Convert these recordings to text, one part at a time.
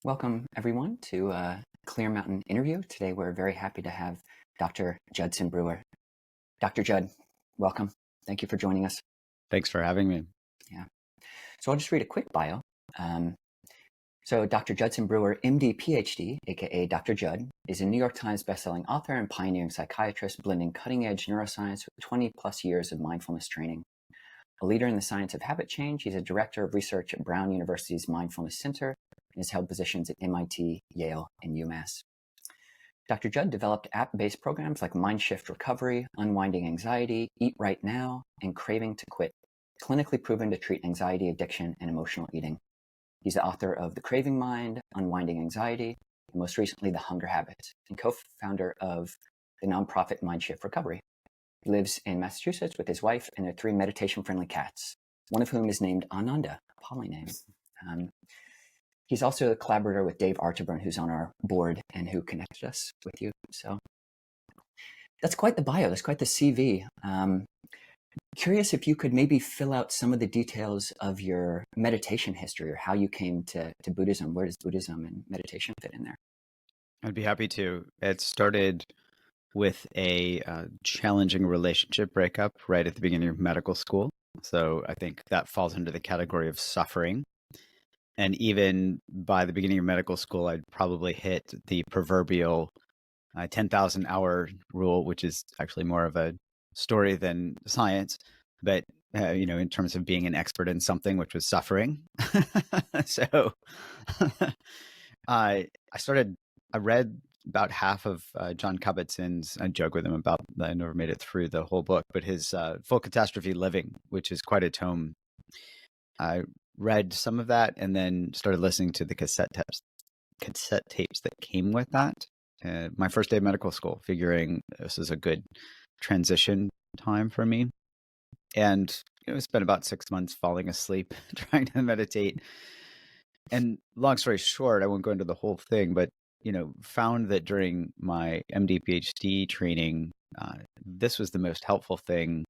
Welcome, everyone, to Clear Mountain interview. Today, we're very happy to have Dr. Judson Brewer. Dr. Judd, welcome. Thank you for joining us. Thanks for having me. Yeah. So I'll just read a quick bio. So Dr. Judson Brewer MD PhD, aka Dr. Judd, is a New York Times bestselling author and pioneering psychiatrist blending cutting-edge neuroscience with 20 plus years of mindfulness training. A leader in the science of habit change, he's a director of research at Brown University's Mindfulness Center and has held positions at MIT, Yale, and UMass. Dr. Judd developed app-based programs like Mindshift Recovery, Unwinding Anxiety, Eat Right Now, and Craving to Quit, clinically proven to treat anxiety, addiction, and emotional eating. He's the author of The Craving Mind, Unwinding Anxiety, and most recently The Hunger Habit, and co-founder of the nonprofit Mindshift Recovery. He lives in Massachusetts with his wife and their 3 meditation-friendly cats, one of whom is named Ananda, a Pali name. He's also a collaborator with Dave Arterburn, who's on our board and who connected us with you. So that's quite the bio. That's quite the CV. Curious if you could maybe fill out some of the details of your meditation history or how you came to Buddhism. Where does Buddhism and meditation fit in there? I'd be happy to. It started with a challenging relationship breakup right at the beginning of medical school. So I think that falls under the category of suffering. And even by the beginning of medical school, I'd probably hit the proverbial 10,000 hour rule, which is actually more of a story than science. But, in terms of being an expert in something, which was suffering. So I read about half of John Kabat-Zinn's. I joke with him about that. I never made it through the whole book, but his Full Catastrophe Living, which is quite a tome. I read some of that and then started listening to the cassette tapes that came with that. My first day of medical school, figuring this is a good transition time for me. And spent about 6 months falling asleep trying to meditate. And long story short, I won't go into the whole thing, but found that during my MD PhD training, this was the most helpful thing,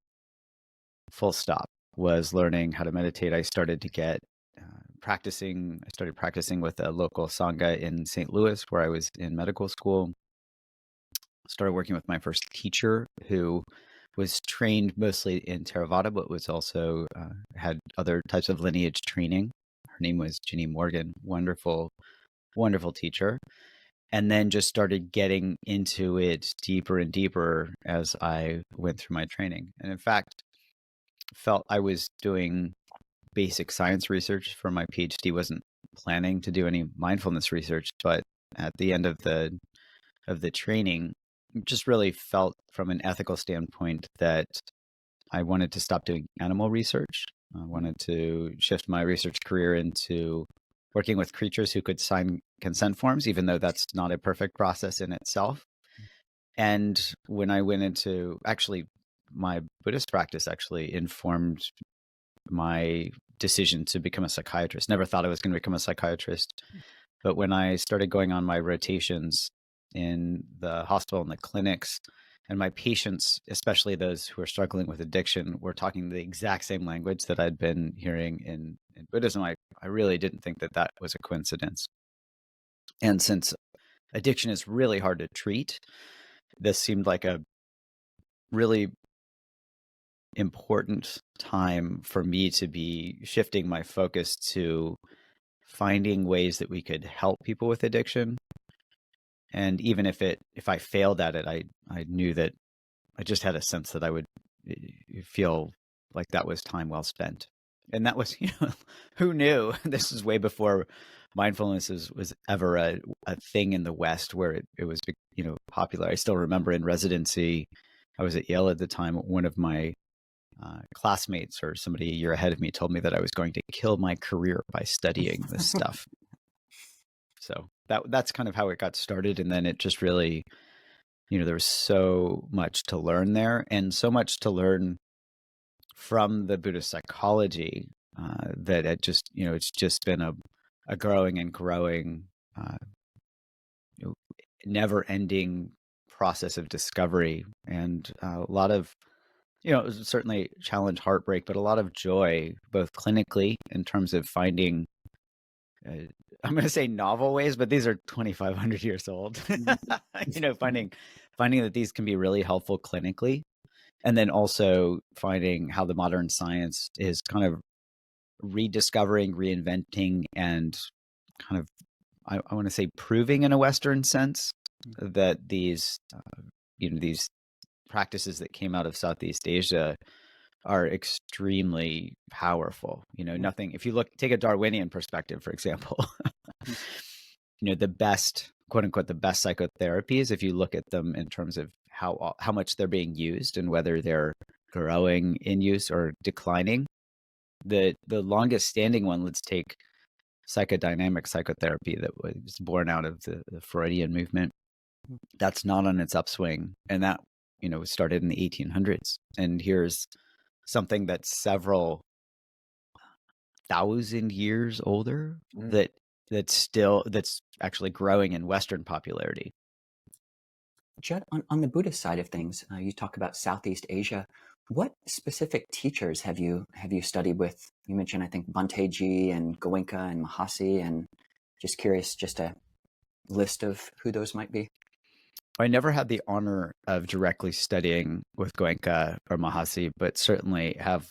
full stop, was learning how to meditate. I started to get practicing. I started practicing with a local Sangha in St. Louis, where I was in medical school. Started working with my first teacher, who was trained mostly in Theravada, but was also had other types of lineage training. Her name was Ginny Morgan. Wonderful, wonderful teacher. And then just started getting into it deeper and deeper as I went through my training. And in fact, felt I was doing basic science research for my PhD. Wasn't planning to do any mindfulness research, but at the end of the training, just really felt from an ethical standpoint that I wanted to stop doing animal research. I wanted to shift my research career into working with creatures who could sign consent forms, even though that's not a perfect process in itself. And when I went into, actually, my Buddhist practice actually informed my decision to become a psychiatrist. Never thought I was going to become a psychiatrist. But when I started going on my rotations in the hospital and the clinics, and my patients, especially those who are struggling with addiction, were talking the exact same language that I'd been hearing in Buddhism, I really didn't think that was a coincidence. And since addiction is really hard to treat, this seemed like a really important time for me to be shifting my focus to finding ways that we could help people with addiction. And even if I failed at it, I knew that I just had a sense that I would feel like that was time well spent. And that was, who knew? This is way before mindfulness was ever a thing in the West where it was, popular. I still remember in residency, I was at Yale at the time. One of my classmates, or somebody a year ahead of me, told me that I was going to kill my career by studying this stuff. So that's kind of how it got started. And then it just really, there was so much to learn there, and so much to learn from the Buddhist psychology that it just, it's just been a growing and growing, never-ending process of discovery, and a lot of, it was certainly challenge, heartbreak, but a lot of joy, both clinically in terms of finding I'm going to say novel ways, but these are 2,500 years old. Finding that these can be really helpful clinically, and then also finding how the modern science is kind of rediscovering, reinventing, and kind of, I want to say, proving in a Western sense that these practices that came out of Southeast Asia are extremely powerful. Nothing, if you take a Darwinian perspective, for example, the best, quote unquote, the best psychotherapies, if you look at them in terms of how much they're being used and whether they're growing in use or declining, the longest standing one, let's take psychodynamic psychotherapy that was born out of the Freudian movement. That's not on its upswing. And that, was started in the 1800s. And here's something that's several thousand years older that's actually growing in Western popularity. Judd, on the Buddhist side of things, you talk about Southeast Asia. What specific teachers have you studied with? You mentioned, I think, Bhante and Goenka and Mahasi, and just curious, just a list of who those might be. I never had the honor of directly studying with Goenka or Mahasi, but certainly have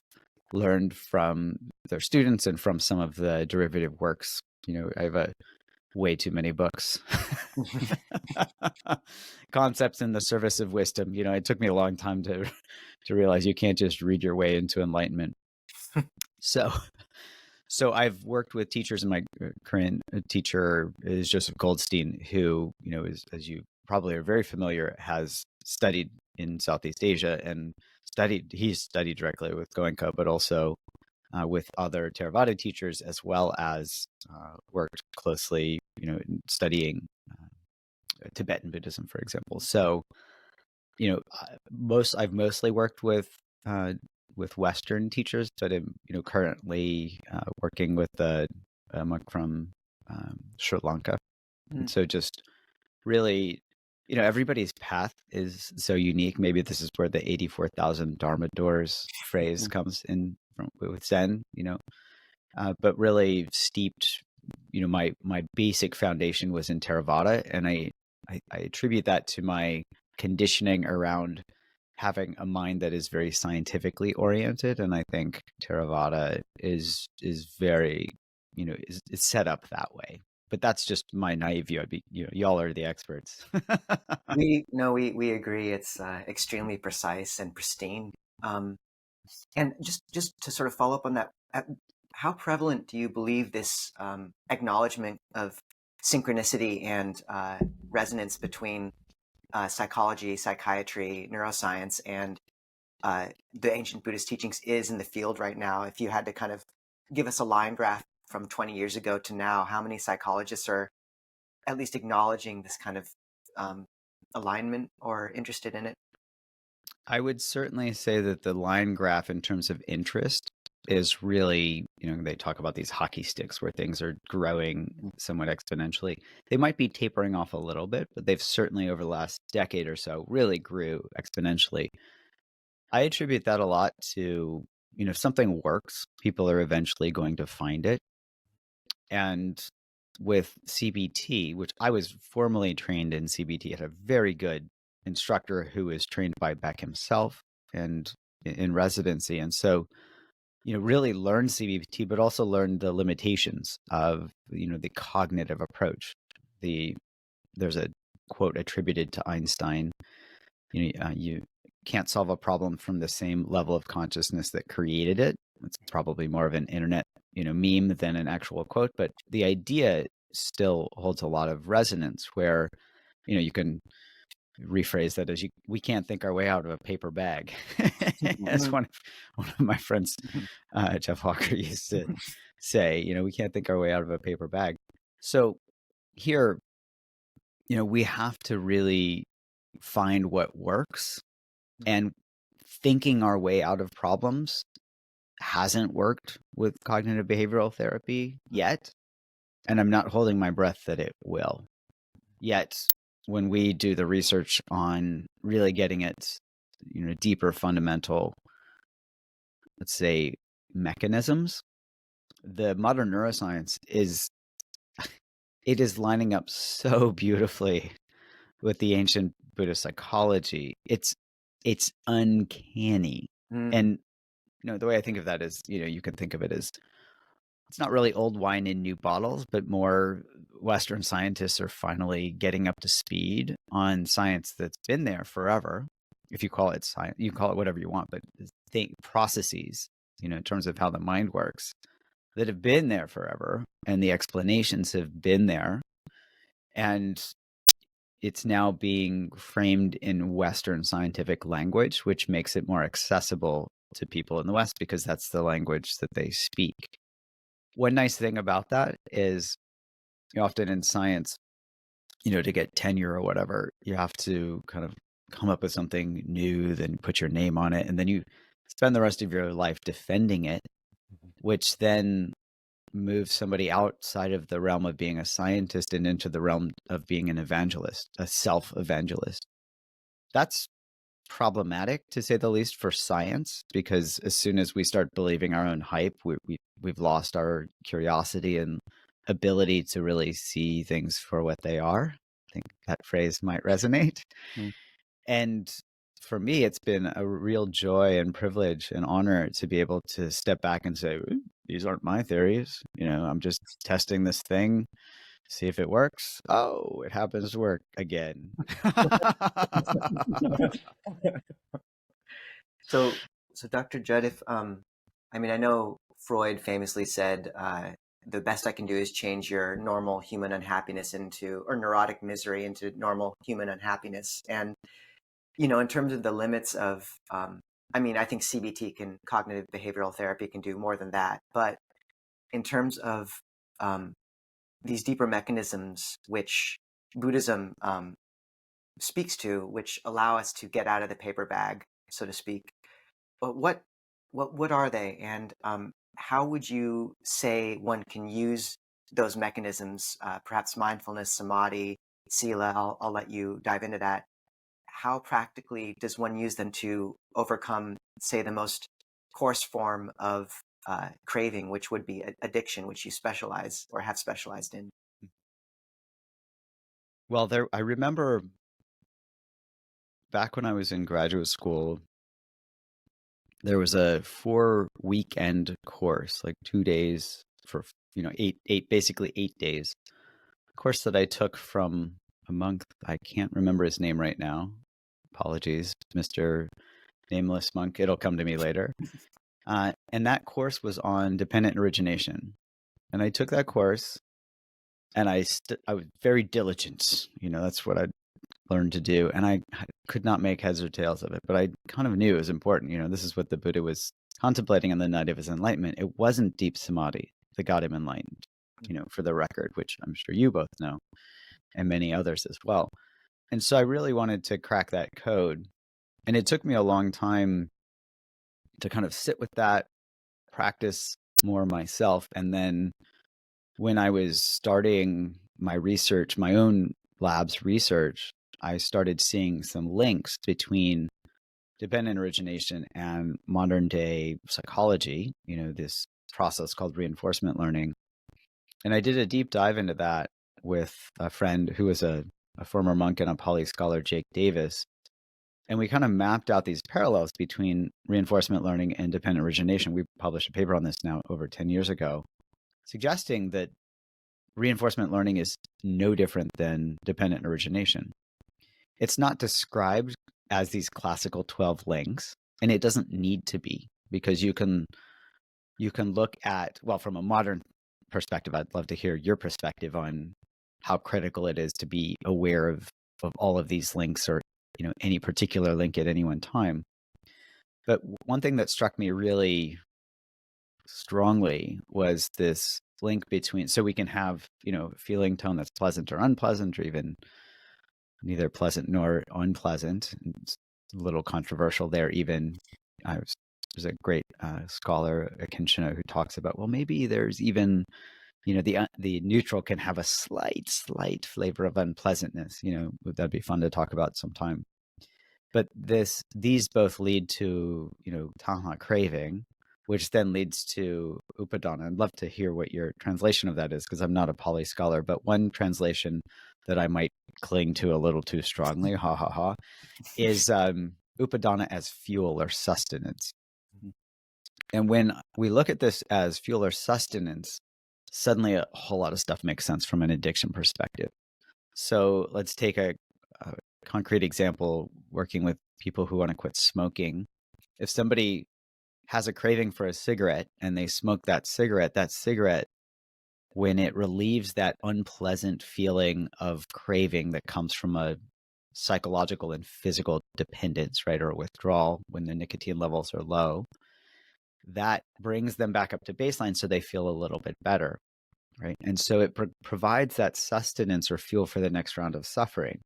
learned from their students and from some of the derivative works. I have way too many books. Concepts in the Service of Wisdom. It took me a long time to realize you can't just read your way into enlightenment. So I've worked with teachers, and my current teacher is Joseph Goldstein, who, is, as you probably are very familiar, has studied in Southeast Asia and he's studied directly with Goenka, but also with other Theravada teachers, as well as worked closely, studying Tibetan Buddhism, for example. So, I've mostly worked with Western teachers, but I'm, currently working with a monk from Sri Lanka. And so just really, everybody's path is so unique. Maybe this is where the 84,000 Dharma doors phrase comes in with Zen, but really steeped, my basic foundation was in Theravada. And I attribute that to my conditioning around having a mind that is very scientifically oriented. And I think Theravada is very, is set up that way. But that's just my naive view. Y'all are the experts. We agree. It's extremely precise and pristine. And just to sort of follow up on that, how prevalent do you believe this acknowledgement of synchronicity and resonance between psychology, psychiatry, neuroscience, and the ancient Buddhist teachings is in the field right now? If you had to kind of give us a line graph from 20 years ago to now, how many psychologists are at least acknowledging this kind of alignment or interested in it? I would certainly say that the line graph in terms of interest is really, they talk about these hockey sticks where things are growing somewhat exponentially. They might be tapering off a little bit, but they've certainly over the last decade or so really grew exponentially. I attribute that a lot to, if something works, people are eventually going to find it. And with CBT, which I was formally trained in CBT, had a very good instructor who was trained by Beck himself and in residency. And so, really learned CBT, but also learned the limitations of, the cognitive approach. There's a quote attributed to Einstein, you can't solve a problem from the same level of consciousness that created it. It's probably more of an internet, meme than an actual quote, but the idea still holds a lot of resonance where, you can rephrase that as we can't think our way out of a paper bag. As one of my friends, Jeff Walker, used to say, we can't think our way out of a paper bag. So here, we have to really find what works, and thinking our way out of problems hasn't worked with cognitive behavioral therapy yet. And I'm not holding my breath that it will. Yet, when we do the research on really getting at, deeper fundamental, let's say, mechanisms, the modern neuroscience is it is lining up so beautifully with the ancient Buddhist psychology. It's uncanny. Mm. And the way I think of that is, you can think of it as, it's not really old wine in new bottles, but more Western scientists are finally getting up to speed on science that's been there forever. If you call it science, you call it whatever you want, but processes, in terms of how the mind works, that have been there forever, and the explanations have been there. And it's now being framed in Western scientific language, which makes it more accessible to people in the West because that's the language that they speak. One nice thing about that is, often in science, to get tenure or whatever, you have to kind of come up with something new, then put your name on it, and then you spend the rest of your life defending it, which then moves somebody outside of the realm of being a scientist and into the realm of being an evangelist, a self-evangelist. That's problematic, to say the least, for science, because as soon as we start believing our own hype, we've lost our curiosity and ability to really see things for what they are. I think that phrase might resonate. Mm. And for me, it's been a real joy and privilege and honor to be able to step back and say, these aren't my theories. I'm just testing this thing, see if it works. Oh, it happens to work again. So Dr. Judd, if I mean, I know Freud famously said, the best I can do is change your normal human unhappiness or neurotic misery into normal human unhappiness. And, in terms of the limits of, I mean, I think cognitive behavioral therapy, can do more than that. But in terms of these deeper mechanisms which Buddhism speaks to, which allow us to get out of the paper bag, so to speak, but what are they, and how would you say one can use those mechanisms? Perhaps mindfulness, samadhi, sila. I'll let you dive into that. How practically does one use them to overcome, say, the most coarse form of craving, which would be addiction, which you specialize or have specialized in? Well, I remember back when I was in graduate school, there was a 4-weekend course, like 2 days for, basically 8 days. Course that I took from a monk. I can't remember his name right now. Apologies, Mr. Nameless Monk. It'll come to me later. And that course was on dependent origination. And I took that course, and I was very diligent. That's what I learned to do. And I could not make heads or tails of it, but I kind of knew it was important. This is what the Buddha was contemplating on the night of his enlightenment. It wasn't deep samadhi that got him enlightened, for the record, which I'm sure you both know, and many others as well. And so I really wanted to crack that code. And it took me a long time to kind of sit with that, practice more myself. And then when I was starting my research, my own lab's research, I started seeing some links between dependent origination and modern day psychology, this process called reinforcement learning. And I did a deep dive into that with a friend who was a former monk and a Pali scholar, Jake Davis. And we kind of mapped out these parallels between reinforcement learning and dependent origination. We published a paper on this now over 10 years ago, suggesting that reinforcement learning is no different than dependent origination. It's not described as these classical 12 links, and it doesn't need to be, because you can look at, well, from a modern perspective, I'd love to hear your perspective on how critical it is to be aware of all of these links, or any particular link at any one time. But one thing that struck me really strongly was this link between, so we can have feeling tone that's pleasant or unpleasant, or even neither pleasant nor unpleasant. It's a little controversial there. Even there's a great scholar, Akinshino, who talks about, well, maybe there's even the neutral can have a slight flavor of unpleasantness. That'd be fun to talk about sometime. But these both lead to tanha, craving, which then leads to upadana. I'd love to hear what your translation of that is, because I'm not a Pali scholar, but one translation that I might cling to a little too strongly, is upadana as fuel or sustenance. And when we look at this as fuel or sustenance, suddenly a whole lot of stuff makes sense from an addiction perspective. So let's take a concrete example, working with people who want to quit smoking. If somebody has a craving for a cigarette and they smoke that cigarette, when it relieves that unpleasant feeling of craving that comes from a psychological and physical dependence, right, or withdrawal when the nicotine levels are low, that brings them back up to baseline so they feel a little bit better, right? And so it provides that sustenance or fuel for the next round of suffering.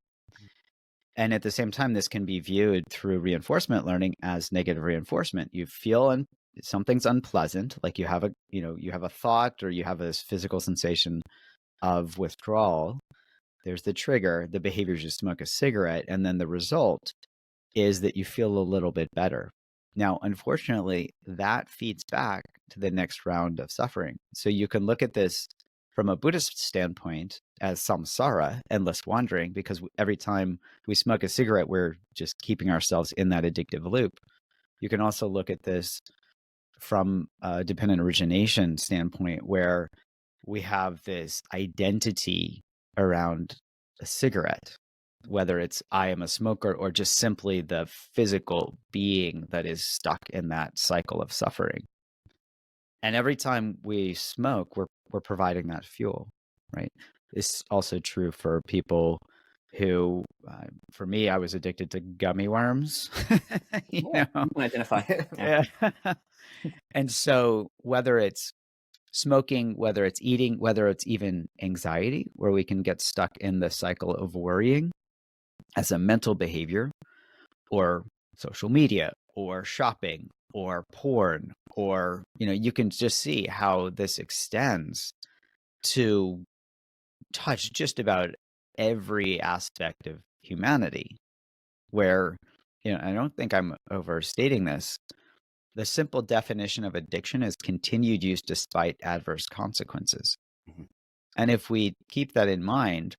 And at the same time, this can be viewed through reinforcement learning as negative reinforcement. You feel something's unpleasant, like you have a thought or you have this physical sensation of withdrawal. There's the trigger, the behavior is you smoke a cigarette, and then the result is that you feel a little bit better. Now, unfortunately, that feeds back to the next round of suffering. So you can look at this from a Buddhist standpoint as samsara, endless wandering, because every time we smoke a cigarette, we're just keeping ourselves in that addictive loop. You can also look at this from a dependent origination standpoint, where we have this identity around a cigarette, whether it's I am a smoker or just simply the physical being that is stuck in that cycle of suffering. And every time we smoke, we're providing that fuel, right? It's also true for people who, for me, I was addicted to gummy worms. You can identify. Yeah. And so whether it's smoking, whether it's eating, whether it's even anxiety, where we can get stuck in the cycle of worrying as a mental behavior, or social media, or shopping, or porn, or, you can just see how this extends to touch just about every aspect of humanity, where, I don't think I'm overstating this. The simple definition of addiction is continued use despite adverse consequences. Mhm. And if we keep that in mind,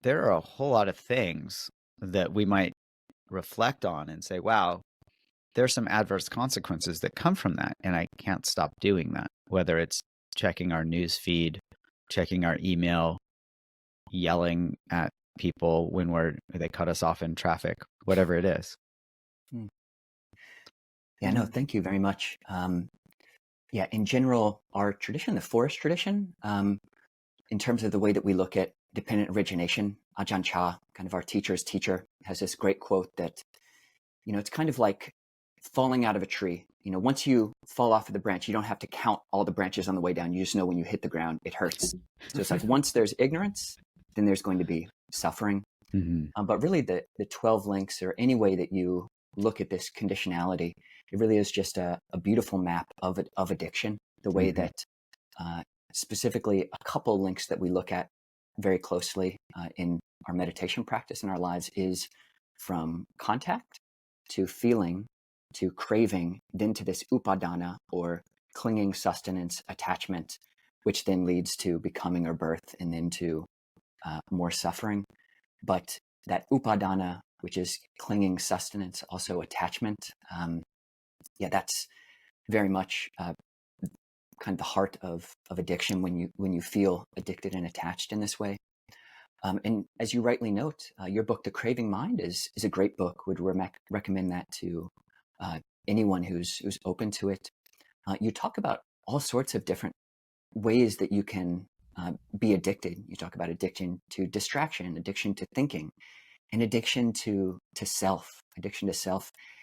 there are a whole lot of things that we might reflect on and say, wow, there's some adverse consequences that come from that, and I can't stop doing that, whether it's checking our news feed, checking our email, yelling at people when they cut us off in traffic, whatever it is. Yeah, no, thank you very much. Yeah, in general, our tradition, the forest tradition, in terms of the way that we look at dependent origination, Ajahn Chah, kind of our teacher's teacher, has this great quote that, it's kind of like falling out of a tree. Once you fall off of the branch, you don't have to count all the branches on the way down. You just know when you hit the ground, it hurts. So it's like once there's ignorance, then there's going to be suffering. Mm-hmm. But really the 12 links, or any way that you look at this conditionality, it really is just a beautiful map of addiction. The way Mm-hmm. that specifically a couple links that we look at very closely in our meditation practice in our lives is from contact to feeling to craving, then to this upadana, or clinging, sustenance, attachment, which then leads to becoming or birth, and then to more suffering. But that upadana, which is clinging, sustenance, also attachment, that's very much kind of the heart of addiction when you feel addicted and attached in this way. And as you rightly note, your book, The Craving Mind, is a great book. Would recommend that to anyone who's open to it. You talk about all sorts of different ways that you can be addicted. You talk about addiction to distraction, addiction to thinking, and addiction to self.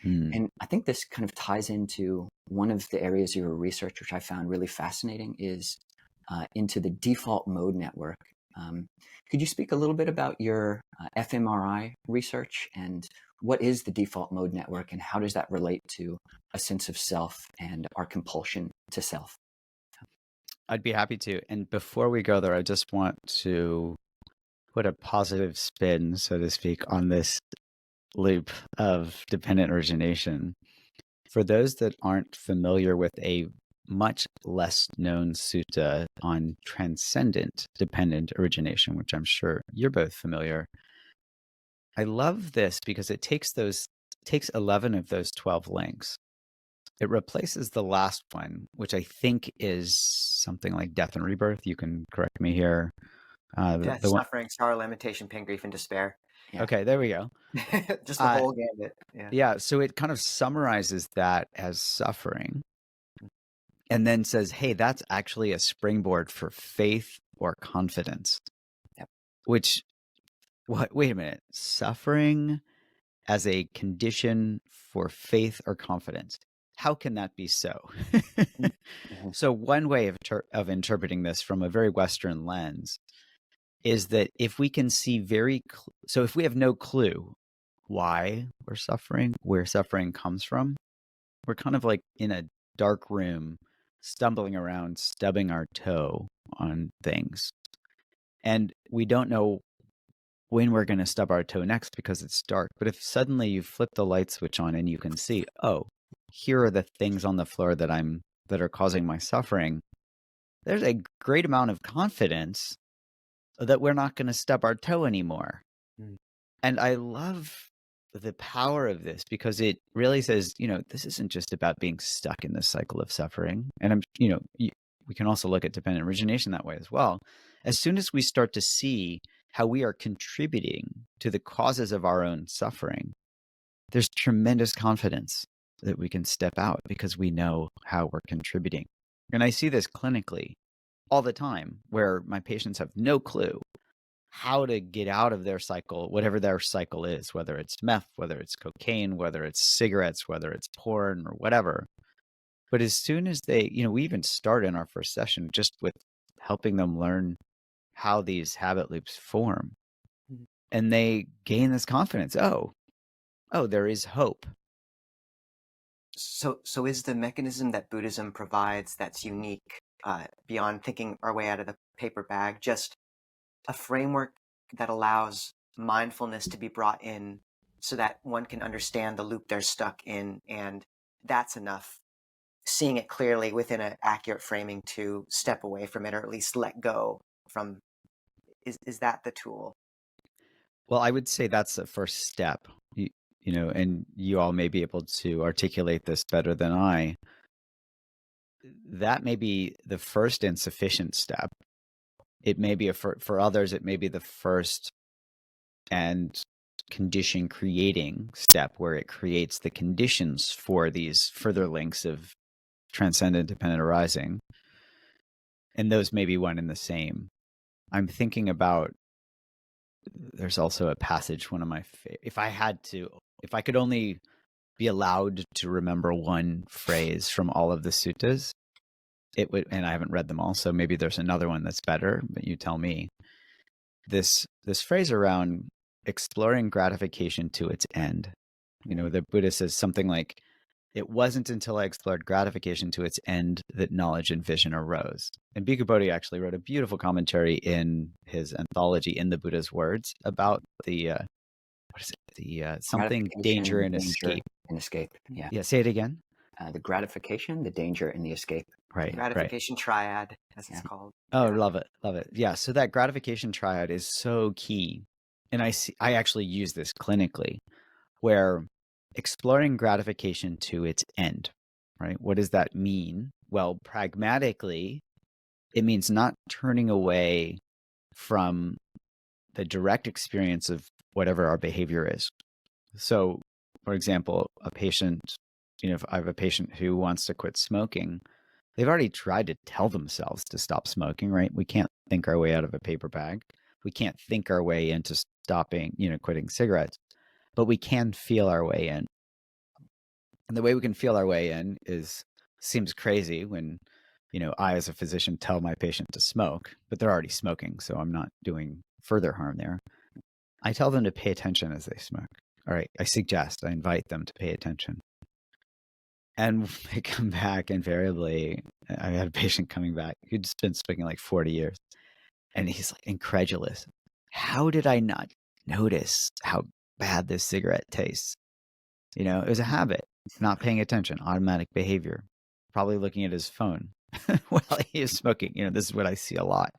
And I think this kind of ties into one of the areas of your research, which I found really fascinating, is into the default mode network. Could you speak a little bit about your fMRI research, and what is the default mode network, and how does that relate to a sense of self and our compulsion to self? I'd be happy to. And before we go there, I just want to put a positive spin, so to speak, on this loop of dependent origination. For those that aren't familiar with a much less known sutta on transcendent dependent origination, which I'm sure you're both familiar, I love this because it takes 11 of those 12 links. It replaces the last one, which I think is something like death and rebirth. You can correct me here. Death, The one, suffering, sorrow, lamentation, pain, grief, and despair. Yeah. okay, there we go. Just the whole gambit. Yeah. Yeah, so it kind of summarizes that as suffering and then says, hey, that's actually a springboard for faith or confidence. Yep. Which, wait a minute, suffering as a condition for faith or confidence. How can that be so? Mm-hmm. So one way of interpreting this from a very Western lens is that if we can see so if we have no clue why we're suffering, where suffering comes from, we're kind of like in a dark room, stumbling around, stubbing our toe on things. And we don't know when we're going to stub our toe next because it's dark. But if suddenly you flip the light switch on and you can see, oh, here are the things on the floor that are causing my suffering, there's a great amount of confidence that we're not going to stub our toe anymore. Mm. And I love the power of this because it really says, this isn't just about being stuck in this cycle of suffering. And we can also look at dependent origination that way as well. As soon as we start to see how we are contributing to the causes of our own suffering, there's tremendous confidence that we can step out because we know how we're contributing. And I see this clinically all the time where my patients have no clue how to get out of their cycle, whatever their cycle is, whether it's meth, whether it's cocaine, whether it's cigarettes, whether it's porn or whatever. But as soon as they, we even start in our first session just with helping them learn how these habit loops form. Mhm. And they gain this confidence. Oh, there is hope. So is the mechanism that Buddhism provides that's unique beyond thinking our way out of the paper bag just a framework that allows mindfulness to be brought in so that one can understand the loop they're stuck in, and that's enough, seeing it clearly within an accurate framing to step away from it or at least let go from. Is that the tool? Well, I would say that's the first step, and you all may be able to articulate this better than I. That may be the first and sufficient step. It may be for others, it may be the first and condition creating step where it creates the conditions for these further links of transcendent dependent arising. And those may be one and the same. I'm thinking about, there's also a passage, one of my if I could only be allowed to remember one phrase from all of the suttas, it would, and I haven't read them all, so maybe there's another one that's better, but you tell me. This phrase around exploring gratification to its end. The Buddha says something like, it wasn't until I explored gratification to its end that knowledge and vision arose. And Bhikkhu Bodhi actually wrote a beautiful commentary in his anthology, In the Buddha's Words, about the, what is it? The something, danger and escape. And escape, yeah. Yeah, say it again. The gratification, the danger, and the escape. Right. Gratification triad, as it's called. Oh, yeah. Love it. Yeah. So that gratification triad is so key. And I actually use this clinically, where exploring gratification to its end, right? What does that mean? Well, pragmatically, it means not turning away from the direct experience of whatever our behavior is. So, for example, a patient, if I have a patient who wants to quit smoking, they've already tried to tell themselves to stop smoking, right? We can't think our way out of a paper bag. We can't think our way into stopping, quitting cigarettes, but we can feel our way in. And the way we can feel our way in seems crazy when, I as a physician tell my patient to smoke, but they're already smoking, so I'm not doing further harm there. I tell them to pay attention as they smoke. All right, I invite them to pay attention. And they come back invariably. I had a patient coming back who'd been smoking like 40 years. And he's like incredulous. How did I not notice how bad this cigarette tastes? It was a habit. not paying attention, automatic behavior, probably looking at his phone while he is smoking. This is what I see a lot.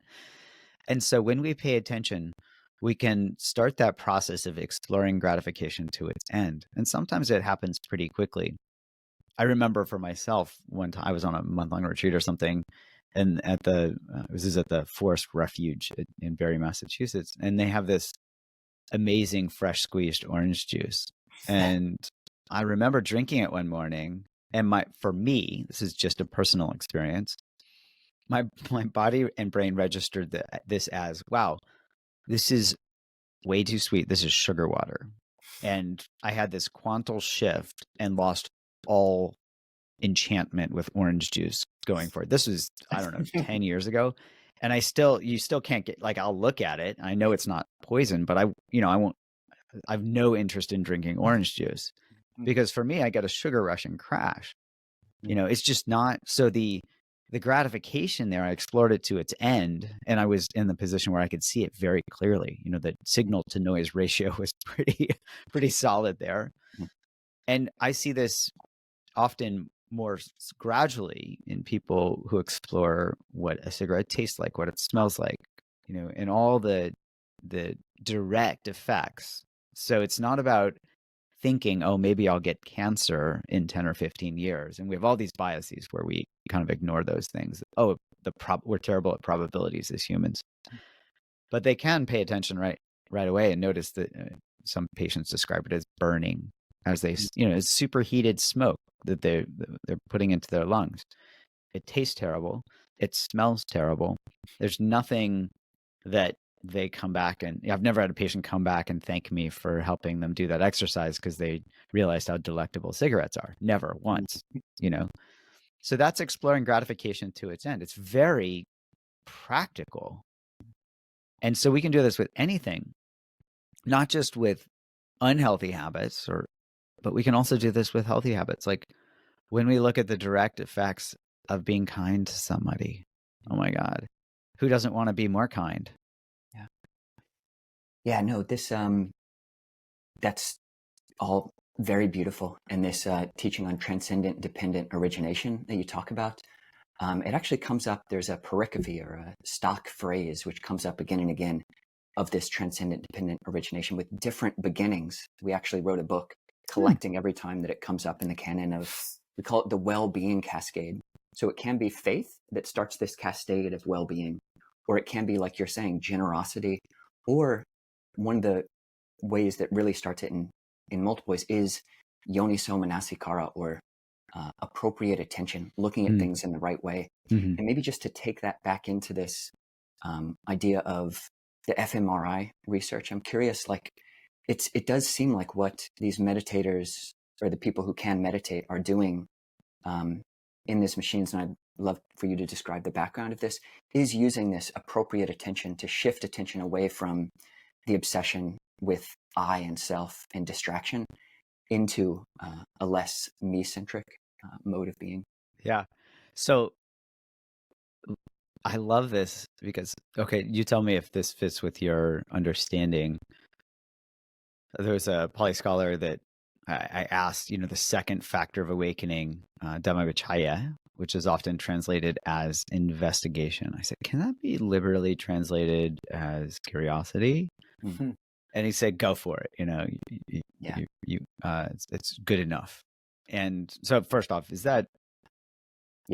And so when we pay attention, we can start that process of exploring gratification to its end. And sometimes it happens pretty quickly. I remember for myself, one time I was on a month-long retreat or something, and this is at the Forest Refuge in Barre, Massachusetts, and they have this amazing fresh squeezed orange juice. And I remember drinking it one morning, and for me, this is just a personal experience. My body and brain registered this as, wow, this is way too sweet. This is sugar water. And I had this quantal shift and lost all enchantment with orange juice going for it. This was, I don't know, 10 years ago. And you still can't get, like, I'll look at it. I know it's not poison, but I have no interest in drinking orange juice, because for me, I get a sugar rush and crash. It's just not, so the gratification there, I explored it to its end, and I was in the position where I could see it very clearly. The signal to noise ratio was pretty solid there. And I see this often more gradually in people who explore what a cigarette tastes like, what it smells like, and all the direct effects. So it's not about thinking, oh, maybe I'll get cancer in 10 or 15 years. And we have all these biases where we kind of ignore those things. Oh, we're terrible at probabilities as humans. But they can pay attention right away and notice that some patients describe it as burning, as they, it's superheated smoke that they're putting into their lungs. It tastes terrible. It smells terrible. There's nothing that they come back, and I've never had a patient come back and thank me for helping them do that exercise because they realized how delectable cigarettes are. Never once, So that's exploring gratification to its end. It's very practical. And so we can do this with anything, not just with unhealthy habits, but we can also do this with healthy habits. Like when we look at the direct effects of being kind to somebody, oh my God, who doesn't want to be more kind? Yeah, no, that's all very beautiful. And this teaching on transcendent dependent origination that you talk about, it actually comes up, there's a perikopi, or a stock phrase, which comes up again and again, of this transcendent dependent origination with different beginnings. We actually wrote a book collecting every time that it comes up in the canon of, we call it the well-being cascade. So it can be faith that starts this cascade of well-being, or it can be, like you're saying, generosity, or one of the ways that really starts it in multiple ways is yoniso manasikara, or appropriate attention, looking at things in the right way. And maybe just to take that back into this idea of the fMRI research, I'm curious, like it does seem like what these meditators, or the people who can meditate, are doing in these machines, and I'd love for you to describe the background of this, is using this appropriate attention to shift attention away from the obsession with I and self and distraction into a less me-centric mode of being. Yeah. So I love this because, okay, you tell me if this fits with your understanding. There was a Pali scholar that I asked, the second factor of awakening, brahmacharya, which is often translated as investigation. I said, can that be liberally translated as curiosity? And he said, go for it. It's good enough. And so first off, is that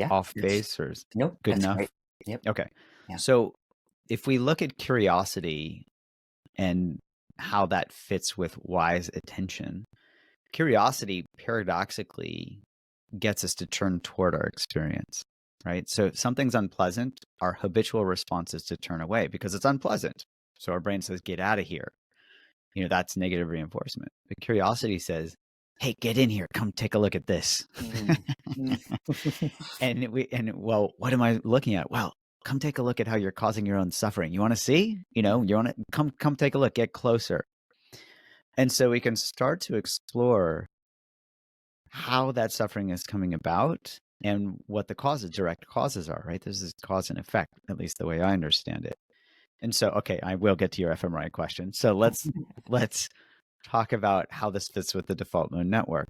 off base, or nope, good enough? Right. Yep. Okay. Yeah. So if we look at curiosity and how that fits with wise attention, curiosity paradoxically gets us to turn toward our experience, right? So if something's unpleasant, our habitual response is to turn away because it's unpleasant. So our brain says, get out of here. That's negative reinforcement. But curiosity says, hey, get in here. Come take a look at this. Well, what am I looking at? Well, come take a look at how you're causing your own suffering. You want to see? You want to come take a look, get closer. And so we can start to explore how that suffering is coming about and what the direct causes are, right? This is cause and effect, at least the way I understand it. And so, okay, I will get to your fMRI question. So let's talk about how this fits with the default mode network.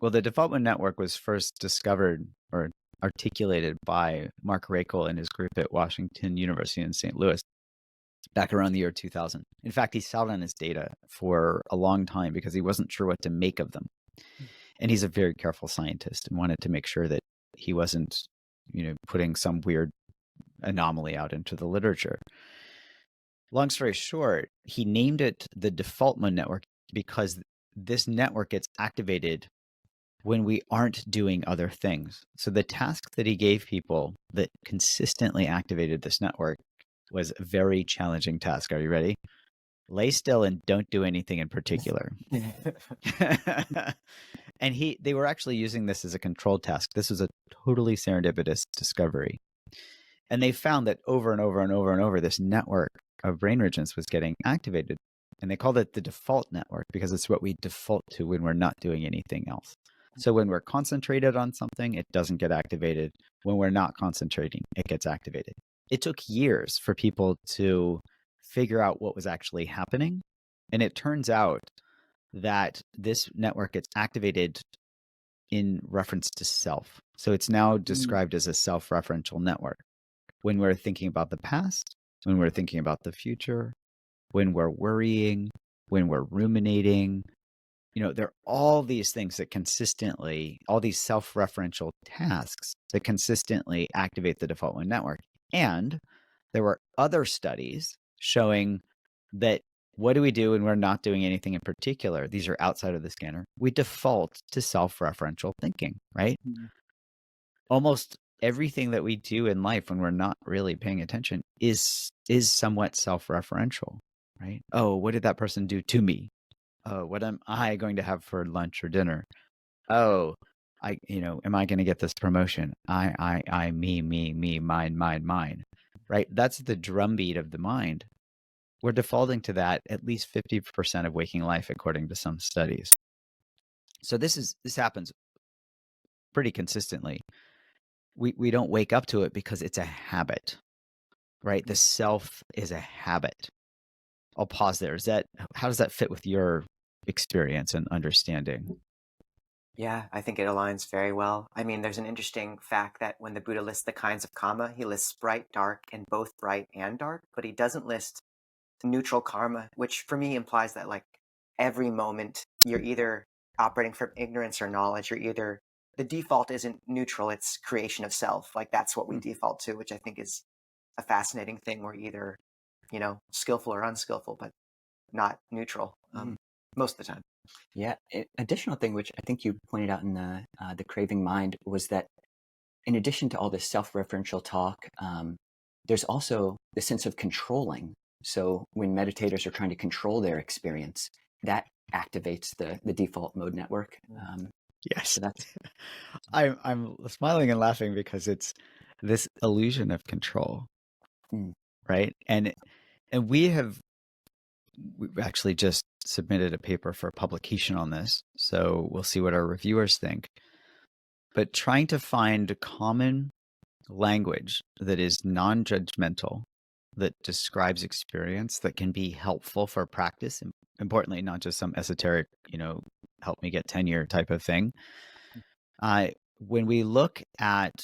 Well, the default mode network was first discovered or articulated by Mark Rakel and his group at Washington University in St. Louis back around the year 2000. In fact, he sat on his data for a long time because he wasn't sure what to make of them. And he's a very careful scientist and wanted to make sure that he wasn't, putting some weird anomaly out into the literature. Long story short, he named it the default mode network because this network gets activated when we aren't doing other things. So the task that he gave people that consistently activated this network was a very challenging task. Are you ready? Lay still and don't do anything in particular. And they were actually using this as a controlled task. This was a totally serendipitous discovery. And they found that over and over and over and over, this network of brain regions was getting activated. And they called it the default network because it's what we default to when we're not doing anything else. So when we're concentrated on something, it doesn't get activated. When we're not concentrating, it gets activated. It took years for people to figure out what was actually happening. And it turns out that this network gets activated in reference to self. So it's now described as a self-referential network. When we're thinking about the past, when we're thinking about the future, when we're worrying, when we're ruminating, there are all these things that consistently, all these self-referential tasks that consistently activate the default mode network. And there were other studies showing that what do we do when we're not doing anything in particular? These are outside of the scanner. We default to self-referential thinking, right? Almost everything that we do in life when we're not really paying attention is somewhat self-referential, right? Oh, what did that person do to me? Oh, what am I going to have for lunch or dinner? Oh, am I going to get this promotion? I, me, mine, right? That's the drumbeat of the mind. We're defaulting to that at least 50% of waking life, according to some studies. So this happens pretty consistently. We don't wake up to it because it's a habit, right? The self is a habit. I'll pause there. How does that fit with your experience and understanding? Yeah, I think it aligns very well. I mean, there's an interesting fact that when the Buddha lists the kinds of karma, he lists bright, dark, and both bright and dark, but he doesn't list neutral karma, which for me implies that like every moment you're either operating from ignorance or knowledge. The default isn't neutral, it's creation of self. Like that's what we default to, which I think is a fascinating thing. We're either, skillful or unskillful, but not neutral most of the time. Yeah. Additional thing, which I think you pointed out in the Craving Mind, was that in addition to all this self-referential talk, there's also the sense of controlling. So when meditators are trying to control their experience, that activates the default mode network. Yes. So that's I'm smiling and laughing because it's this illusion of control, right? And we've actually just submitted a paper for publication on this, so we'll see what our reviewers think. But trying to find common language that is non-judgmental, that describes experience, that can be helpful for practice, and importantly, not just some esoteric, help me get tenure type of thing. When we look at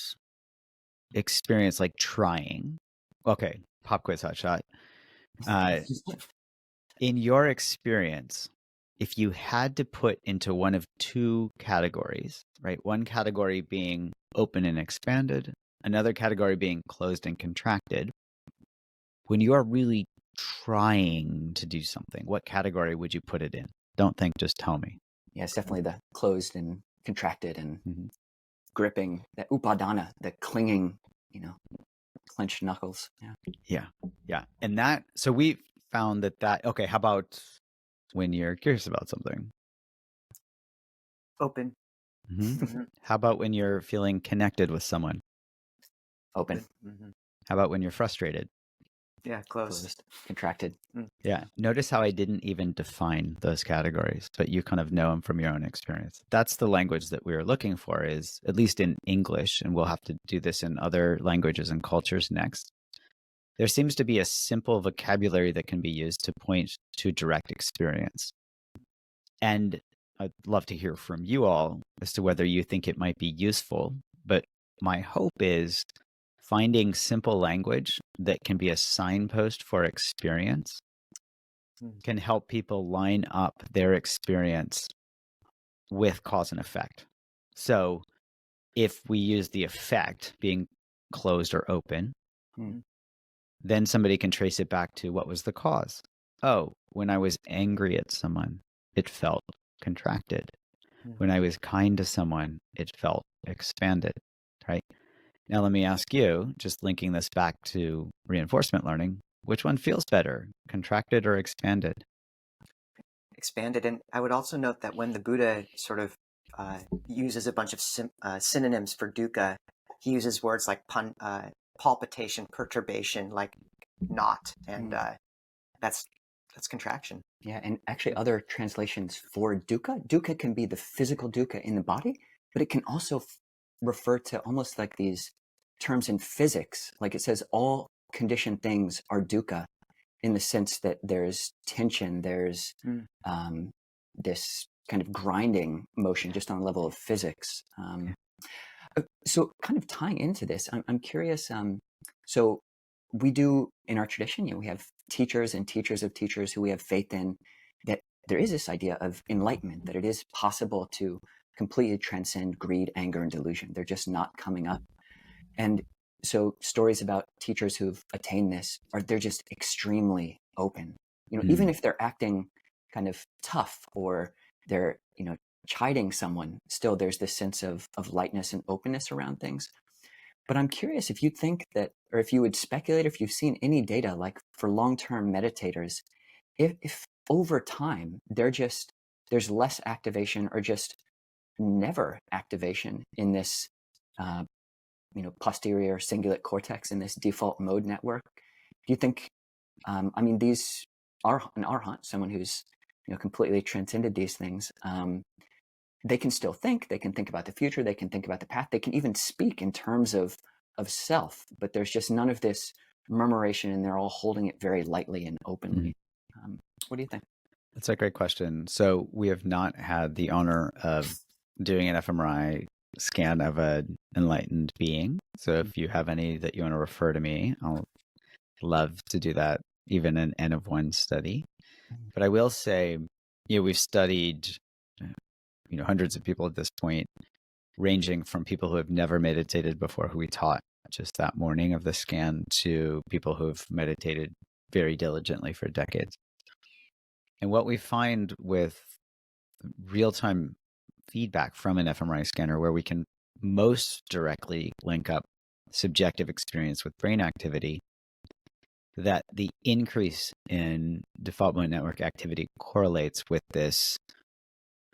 experience like trying, okay, pop quiz hot shot. In your experience, if you had to put into one of two categories, right? One category being open and expanded, another category being closed and contracted. When you are really trying to do something, what category would you put it in? Don't think, just tell me. Yeah, it's definitely the closed and contracted and gripping, that upadana, the clinging, clenched knuckles. Yeah. And so we found that, okay, how about when you're curious about something? Open. How about when you're feeling connected with someone? Open. How about when you're frustrated? Yeah, closed. Contracted. Yeah. Notice how I didn't even define those categories, but you kind of know them from your own experience. That's the language that we are looking for, is at least in English, and we'll have to do this in other languages and cultures next. There seems to be a simple vocabulary that can be used to point to direct experience. And I'd love to hear from you all as to whether you think it might be useful. But my hope is finding simple language that can be a signpost for experience can help people line up their experience with cause and effect. So if we use the effect being closed or open, then somebody can trace it back to what was the cause. Oh, when I was angry at someone, it felt contracted. When I was kind to someone, it felt expanded, right? Now, let me ask you, just linking this back to reinforcement learning, which one feels better, contracted or expanded? Expanded. And I would also note that when the Buddha sort of uses a bunch of synonyms for dukkha, he uses words like palpitation, perturbation, like not, and that's contraction. Yeah, and actually other translations for dukkha can be the physical dukkha in the body, but it can also refer to almost like these terms in physics. Like it says all conditioned things are dukkha in the sense that there's tension, there's this kind of grinding motion just on the level of physics. So kind of tying into this, I'm curious, so we do in our tradition, we have teachers and teachers of teachers who we have faith in, that there is this idea of enlightenment, that it is possible to completely transcend greed, anger, and delusion. They're just not coming up. And so stories about teachers who've attained this they're just extremely open. Even if they're acting kind of tough or they're, chiding someone, still there's this sense of lightness and openness around things. But I'm curious if you think that, or if you would speculate, if you've seen any data like for long-term meditators, if over time there's less activation or just never activation in this, posterior cingulate cortex, in this default mode network. Do you think, these are an arhat, someone who's, completely transcended these things, they can still think, they can think about the future, they can think about the path, they can even speak in terms of self, but there's just none of this murmuration and they're all holding it very lightly and openly. What do you think? That's a great question. So we have not had the honor of doing an fMRI scan of an enlightened being. So if you have any that you want to refer to me, I'll love to do that, even an N of 1 study. But I will say, we've studied, hundreds of people at this point, ranging from people who have never meditated before, who we taught just that morning of the scan, to people who have meditated very diligently for decades. And what we find with real-time feedback from an fMRI scanner, where we can most directly link up subjective experience with brain activity, that the increase in default mode network activity correlates with this,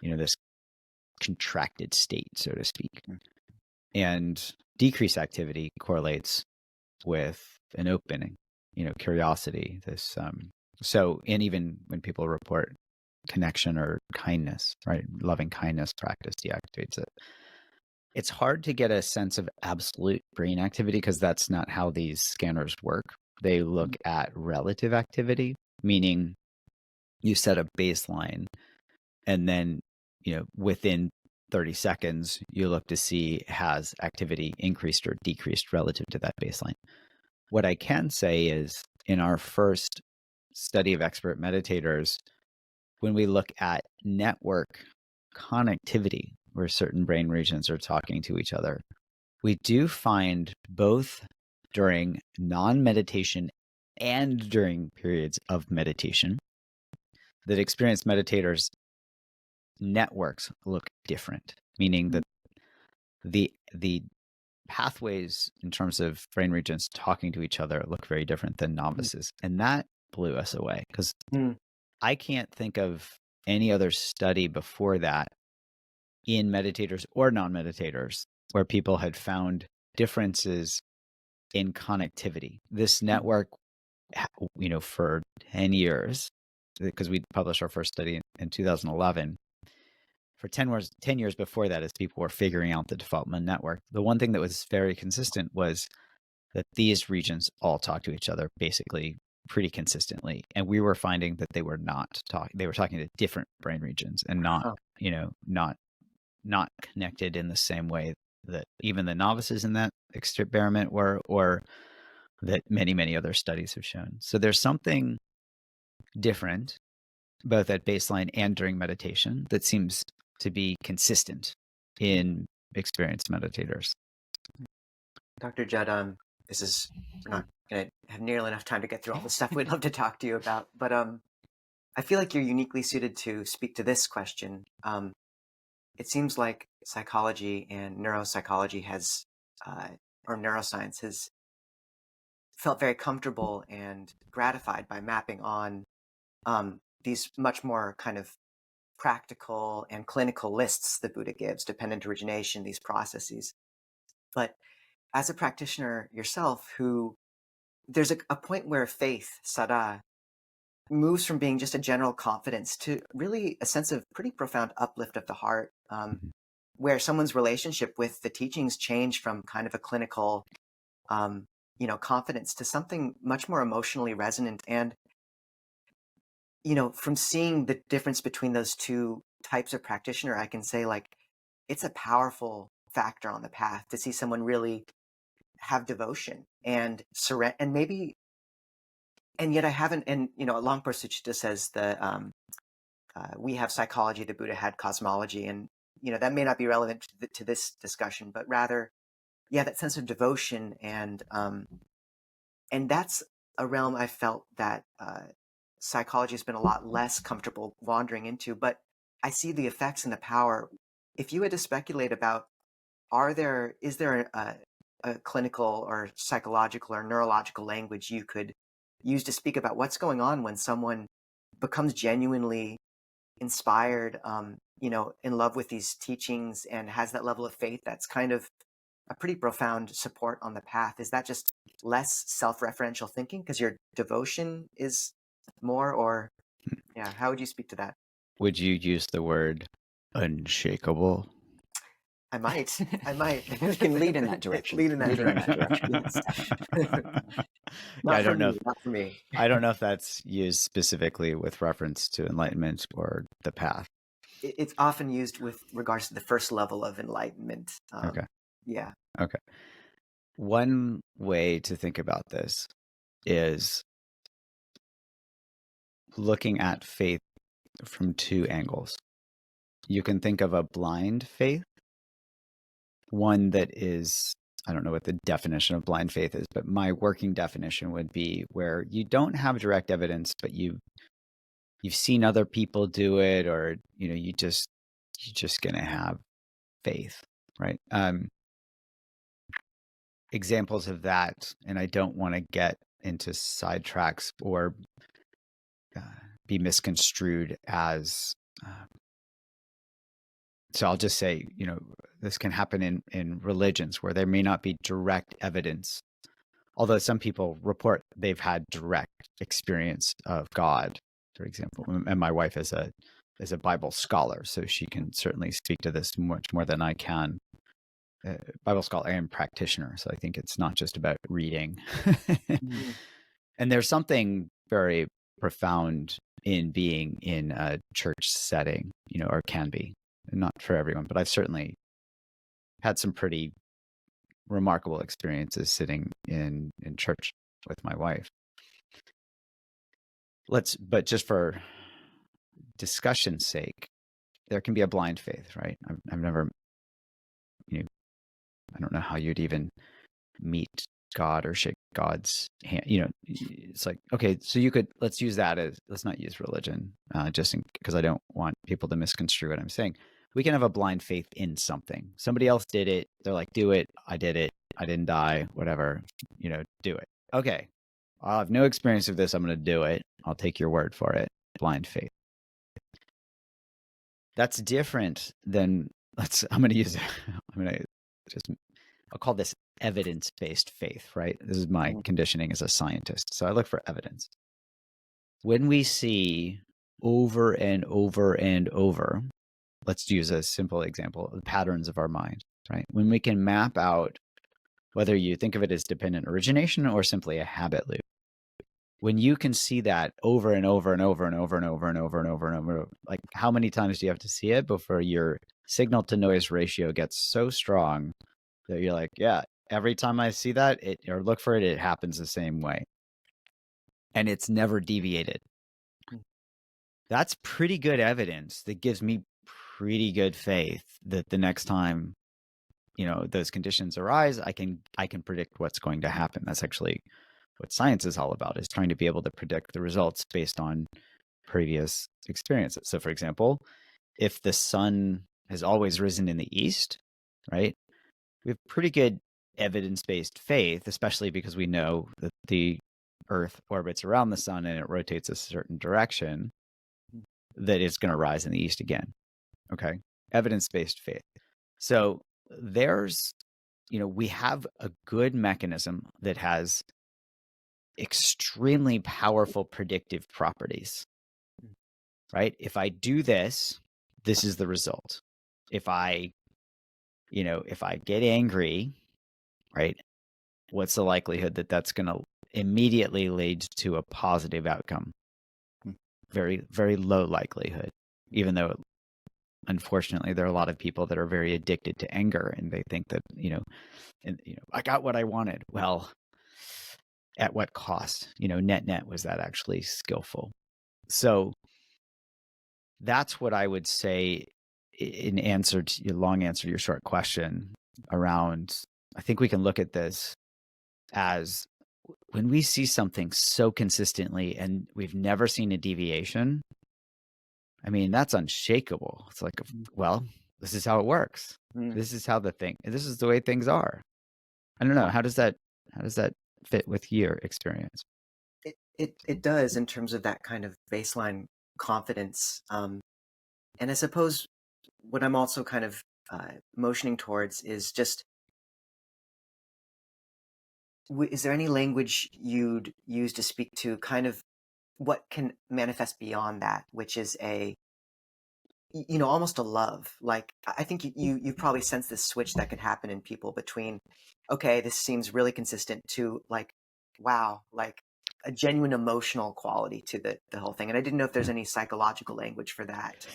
this contracted state, so to speak. And decreased activity correlates with an opening, curiosity, this, and even when people report connection or kindness, right? Loving kindness practice deactivates it. It's hard to get a sense of absolute brain activity because that's not how these scanners work. They look at relative activity, meaning you set a baseline and then, within 30 seconds, you look to see has activity increased or decreased relative to that baseline. What I can say is in our first study of expert meditators, when we look at network connectivity, where certain brain regions are talking to each other, we do find both during non-meditation and during periods of meditation that experienced meditators' networks look different, meaning that the pathways in terms of brain regions talking to each other look very different than novices. And that blew us away because I can't think of any other study before that in meditators or non-meditators where people had found differences in connectivity. This network, for 10 years, because we published our first study in 2011, for 10 years before that, as people were figuring out the default mode network, the one thing that was very consistent was that these regions all talk to each other basically pretty consistently. And we were finding that they were not talking. They were talking to different brain regions and not not connected in the same way that even the novices in that experiment were, or that many, many other studies have shown. So there's something different, both at baseline and during meditation, that seems to be consistent in experienced meditators. Dr. Judd, we're not going to have nearly enough time to get through all the stuff we'd love to talk to you about, but I feel like you're uniquely suited to speak to this question. It seems like psychology and neuropsychology or neuroscience has felt very comfortable and gratified by mapping on these much more kind of practical and clinical lists the Buddha gives, dependent origination, these processes. But as a practitioner yourself, there's a point where faith, saddha, moves from being just a general confidence to really a sense of pretty profound uplift of the heart, where someone's relationship with the teachings change from kind of a clinical, confidence to something much more emotionally resonant. And, from seeing the difference between those two types of practitioner, I can say, like, it's a powerful factor on the path to see someone really have devotion and surrender, and maybe, and yet I haven't, and Longpa Suchita says we have psychology, the Buddha had cosmology, and that may not be relevant to this discussion, but rather, that sense of devotion, and that's a realm I felt that psychology has been a lot less comfortable wandering into, but I see the effects and the power. If you had to speculate about, is there a clinical or psychological or neurological language you could use to speak about what's going on when someone becomes genuinely inspired, in love with these teachings and has that level of faith that's kind of a pretty profound support on the path? Is that just less self-referential thinking because your devotion is more, or how would you speak to that? Would you use the word unshakable? I might. We can lead in that direction. Yes. Not for me. I don't know if that's used specifically with reference to enlightenment or the path. It's often used with regards to the first level of enlightenment. Okay. Yeah. Okay. One way to think about this is looking at faith from two angles. You can think of a blind faith, one that is, I don't know what the definition of blind faith is, but my working definition would be where you don't have direct evidence, but you've seen other people do it, or you're just gonna have faith, right? Examples of that, and I don't want to get into sidetracks or be misconstrued as. So I'll just say, this can happen in religions where there may not be direct evidence, although some people report they've had direct experience of God, for example. And my wife is a Bible scholar, so she can certainly speak to this much more than I can. Bible scholar and practitioner, so I think it's not just about reading. And there's something very profound in being in a church setting, or can be. Not for everyone, but I've certainly had some pretty remarkable experiences sitting in church with my wife. But just for discussion's sake, there can be a blind faith, right? I've never, I don't know how you'd even meet God or shake God's hand. It's like, okay, so let's use that let's not use religion, because I don't want people to misconstrue what I'm saying. We can have a blind faith in something. Somebody else did it. They're like, do it. I did it. I didn't die, whatever, do it. Okay. I have no experience of this. I'm going to do it. I'll take your word for it. Blind faith. That's different than I'll call this evidence-based faith, right? This is my conditioning as a scientist. So I look for evidence. When we see over and over and over, let's use a simple example, the patterns of our mind, right? When we can map out, whether you think of it as dependent origination or simply a habit loop, when you can see that over and over and over and over and over and over and over and over, like how many times do you have to see it before your signal to noise ratio gets so strong that you're like, yeah, every time I see that or look for it, it happens the same way. And it's never deviated. That's pretty good evidence that gives me pretty good faith that the next time, those conditions arise, I can predict what's going to happen. That's actually what science is all about, is trying to be able to predict the results based on previous experiences. So for example, if the sun has always risen in the east, right, we have pretty good evidence-based faith, especially because we know that the Earth orbits around the sun and it rotates a certain direction, that it's going to rise in the east again. Okay. Evidence-based faith. So there's, we have a good mechanism that has extremely powerful predictive properties, right? If I do this, this is the result. If I get angry, right, what's the likelihood that that's going to immediately lead to a positive outcome? Very, very low likelihood, even though unfortunately there are a lot of people that are very addicted to anger, and they think that, I got what I wanted. Well, at what cost? Net was that actually skillful? So that's what I would say in answer to your long answer to your short question around, I think we can look at this as when we see something so consistently and we've never seen a deviation, I mean, that's unshakable. It's like, well, this is how it works. This is this is the way things are. I don't know. How does that fit with your experience? It does, in terms of that kind of baseline confidence. And I suppose what I'm also kind of motioning towards is just, is there any language you'd use to speak to kind of what can manifest beyond that, which is almost a love? Like, I think you probably sense this switch that could happen in people between, okay, this seems really consistent, to like, wow, like a genuine emotional quality to the whole thing. And I didn't know if there's any psychological language for that.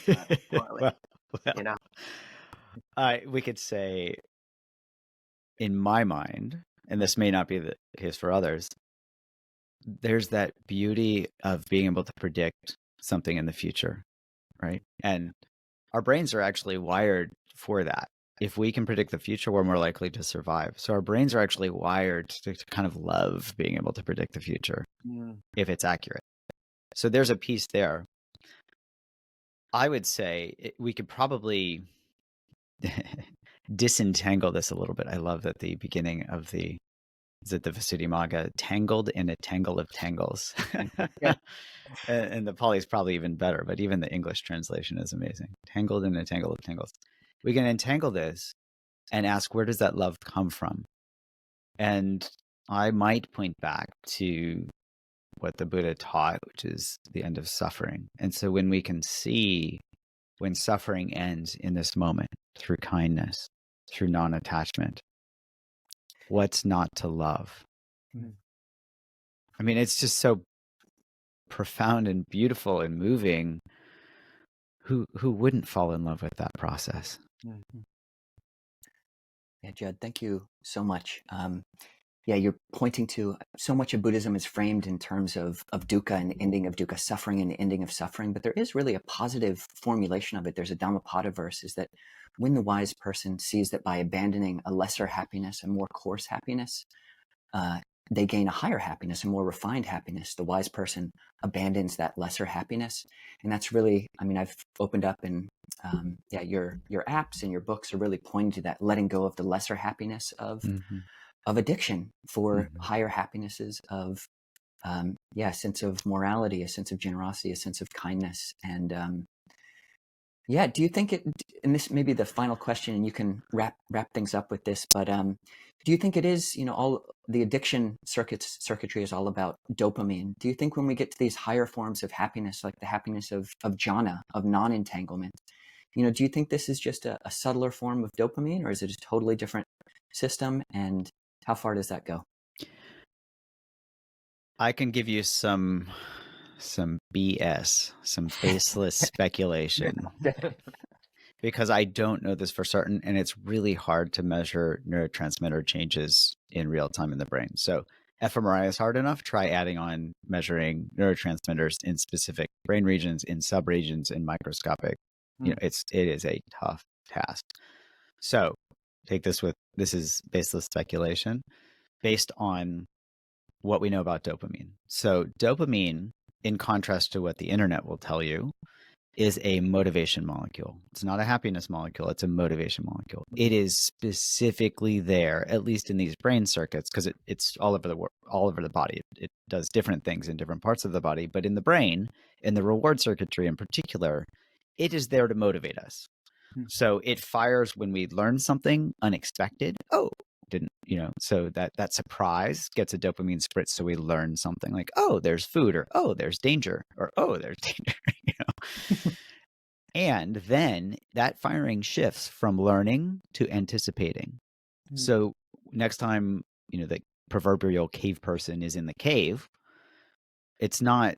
well, we could say, in my mind, and this may not be the case for others, there's that beauty of being able to predict something in the future, right? And our brains are actually wired for that. If we can predict the future, we're more likely to survive. So our brains are actually wired to kind of love being able to predict the future if it's accurate. So there's a piece there. I would say we could probably disentangle this a little bit. I love that the beginning of the Visuddhimagga, tangled in a tangle of tangles. Yeah. And the Pali is probably even better, but even the English translation is amazing. Tangled in a tangle of tangles. We can entangle this and ask, where does that love come from? And I might point back to what the Buddha taught, which is the end of suffering. And so when we can see when suffering ends in this moment through kindness, through non-attachment, what's not to love? I mean, it's just so profound and beautiful and moving. Who wouldn't fall in love with that process? Yeah, Judd, thank you so much. Yeah, you're pointing to so much of Buddhism is framed in terms of dukkha and the ending of dukkha, suffering and the ending of suffering, but there is really a positive formulation of it. There's a Dhammapada verse, is that when the wise person sees that by abandoning a lesser happiness, a more coarse happiness, they gain a higher happiness, a more refined happiness. The wise person abandons that lesser happiness. And that's really, I mean, I've opened up and your apps and your books are really pointing to that, letting go of the lesser happiness of addiction for higher happinesses of, a sense of morality, a sense of generosity, a sense of kindness. And do you think and this may be the final question, and you can wrap things up with this, but do you think it is, all the addiction circuitry is all about dopamine? Do you think when we get to these higher forms of happiness, like the happiness of jhana, of non-entanglement, do you think this is just a subtler form of dopamine, or is it a totally different system? And how far does that go? I can give you some BS, some baseless speculation, because I don't know this for certain, and it's really hard to measure neurotransmitter changes in real time in the brain. So fMRI is hard enough. Try adding on measuring neurotransmitters in specific brain regions, in subregions, in microscopic. It is a tough task. So take this is baseless speculation based on what we know about dopamine. So dopamine, in contrast to what the internet will tell you, is a motivation molecule. It's not a happiness molecule. It's a motivation molecule. It is specifically there, at least in these brain circuits, because it's all over the body. It does different things in different parts of the body, but in the brain, in the reward circuitry in particular, it is there to motivate us. So it fires when we learn something unexpected. Oh, didn't, so that surprise gets a dopamine spritz. So we learn something like, oh, there's food, or oh, there's danger, or oh, there's danger, And then that firing shifts from learning to anticipating. So next time, the proverbial cave person is in the cave, it's not,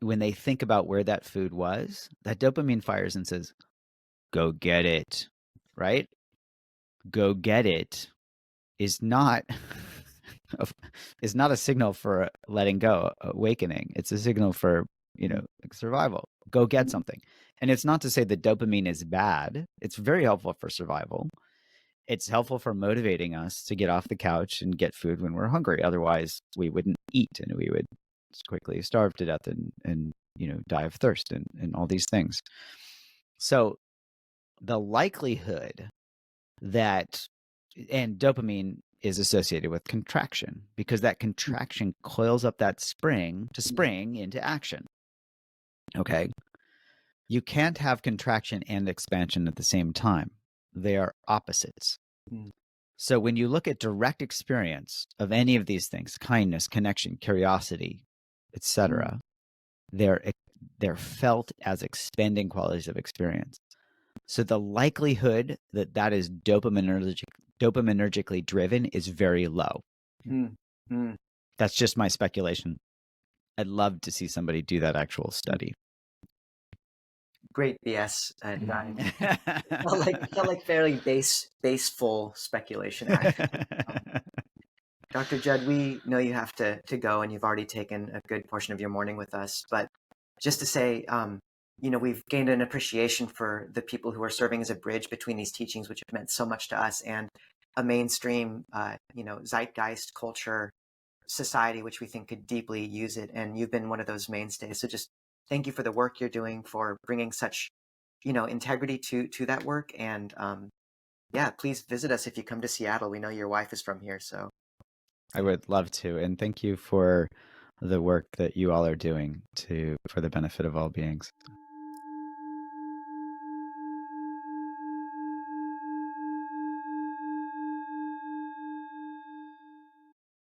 when they think about where that food was, that dopamine fires and says, go get it, right? Go get it is not a signal for letting go, awakening. It's a signal for, survival. Go get something. And it's not to say that dopamine is bad. It's very helpful for survival. It's helpful for motivating us to get off the couch and get food when we're hungry. Otherwise, we wouldn't eat, and we would quickly starve to death and die of thirst and all these things. So the likelihood that, and dopamine is associated with contraction, because that contraction coils up that spring to spring into action. Okay. You can't have contraction and expansion at the same time. They are opposites. So when you look at direct experience of any of these things, kindness, connection, curiosity, etc., they're felt as expanding qualities of experience. So the likelihood that is dopaminergically driven is very low. That's just my speculation. I'd love to see somebody do that actual study. Great BS. Felt like fairly baseful speculation. Dr. Judd, we know you have to go, and you've already taken a good portion of your morning with us. But just to say, we've gained an appreciation for the people who are serving as a bridge between these teachings, which have meant so much to us, and a mainstream, zeitgeist culture society, which we think could deeply use it. And you've been one of those mainstays. So just thank you for the work you're doing, for bringing such, integrity to that work. And please visit us if you come to Seattle. We know your wife is from here, so. I would love to. And thank you for the work that you all are doing for the benefit of all beings.